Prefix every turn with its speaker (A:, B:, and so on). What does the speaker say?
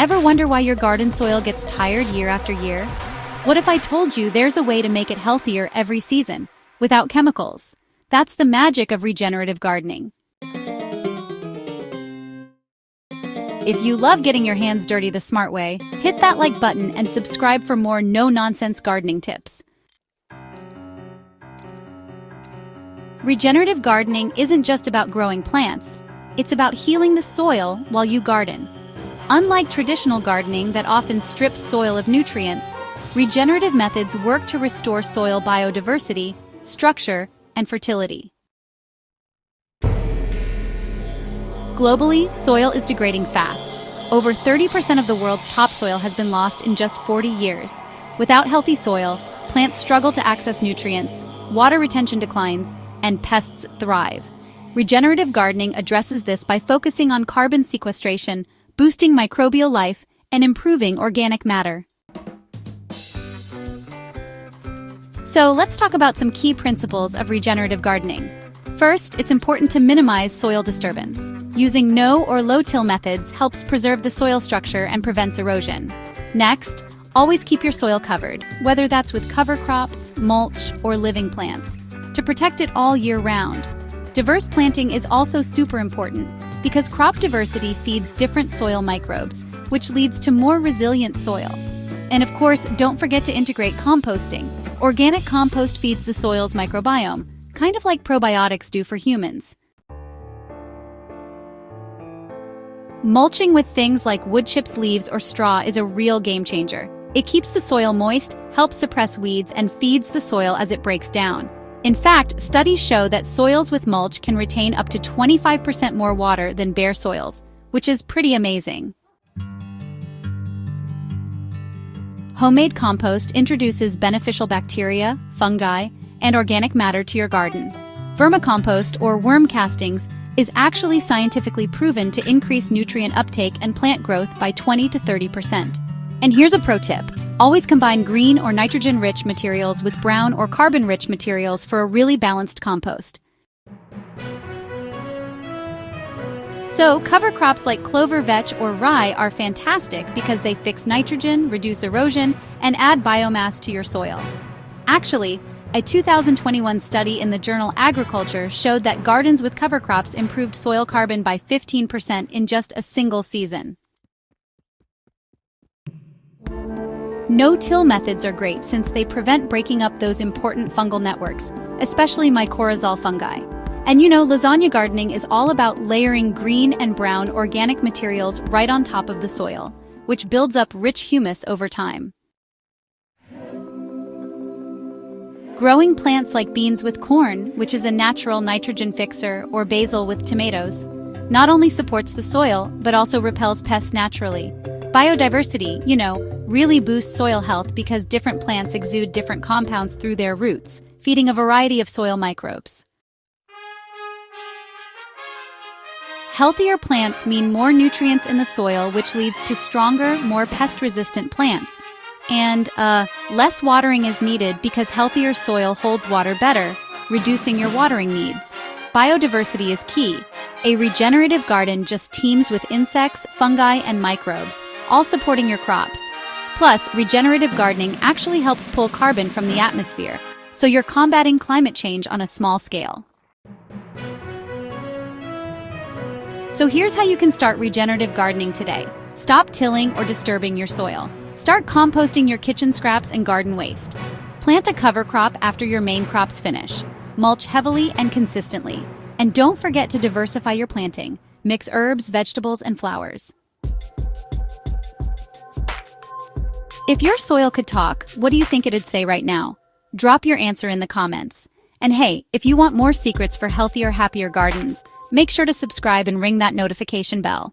A: Ever wonder why your garden soil gets tired year after year? What if I told you there's a way to make it healthier every season, without chemicals? That's the magic of regenerative gardening. If you love getting your hands dirty the smart way, hit that like button and subscribe for more no-nonsense gardening tips. Regenerative gardening isn't just about growing plants, it's about healing the soil while you garden. Unlike traditional gardening that often strips soil of nutrients, regenerative methods work to restore soil biodiversity, structure, and fertility. Globally, soil is degrading fast. Over 30% of the world's topsoil has been lost in just 40 years. Without healthy soil, plants struggle to access nutrients, water retention declines, and pests thrive. Regenerative gardening addresses this by focusing on carbon sequestration, boosting microbial life, and improving organic matter. So let's talk about some key principles of regenerative gardening. First, it's important to minimize soil disturbance. Using no or low-till methods helps preserve the soil structure and prevents erosion. Next, always keep your soil covered, whether that's with cover crops, mulch, or living plants, to protect it all year round. Diverse planting is also super important because crop diversity feeds different soil microbes, which leads to more resilient soil. And of course, don't forget to integrate composting. Organic compost feeds the soil's microbiome, kind of like probiotics do for humans. Mulching with things like wood chips, leaves, or straw is a real game changer. It keeps the soil moist, helps suppress weeds, and feeds the soil as it breaks down. In fact, studies show that soils with mulch can retain up to 25% more water than bare soils, which is pretty amazing. Homemade compost introduces beneficial bacteria, fungi, and organic matter to your garden. Vermicompost, or worm castings, is actually scientifically proven to increase nutrient uptake and plant growth by 20 to 30%. And here's a pro tip. Always combine green or nitrogen-rich materials with brown or carbon-rich materials for a really balanced compost. So, cover crops like clover, vetch, or rye are fantastic because they fix nitrogen, reduce erosion, and add biomass to your soil. Actually, a 2021 study in the journal Agriculture showed that gardens with cover crops improved soil carbon by 15% in just a single season. No-till methods are great since they prevent breaking up those important fungal networks, especially mycorrhizal fungi. And lasagna gardening is all about layering green and brown organic materials right on top of the soil, which builds up rich humus over time. Growing plants like beans with corn, which is a natural nitrogen fixer, or basil with tomatoes, not only supports the soil, but also repels pests naturally. Biodiversity, really boosts soil health because different plants exude different compounds through their roots, feeding a variety of soil microbes. Healthier plants mean more nutrients in the soil, which leads to stronger, more pest-resistant plants. And less watering is needed because healthier soil holds water better, reducing your watering needs. Biodiversity is key. A regenerative garden just teams with insects, fungi, and microbes, all supporting your crops. Plus, regenerative gardening actually helps pull carbon from the atmosphere, so you're combating climate change on a small scale. So here's how you can start regenerative gardening today. Stop tilling or disturbing your soil. Start composting your kitchen scraps and garden waste. Plant a cover crop after your main crops finish. Mulch heavily and consistently. And don't forget to diversify your planting. Mix herbs, vegetables, and flowers. If your soil could talk, what do you think it'd say right now? Drop your answer in the comments. And hey, if you want more secrets for healthier, happier gardens, make sure to subscribe and ring that notification bell.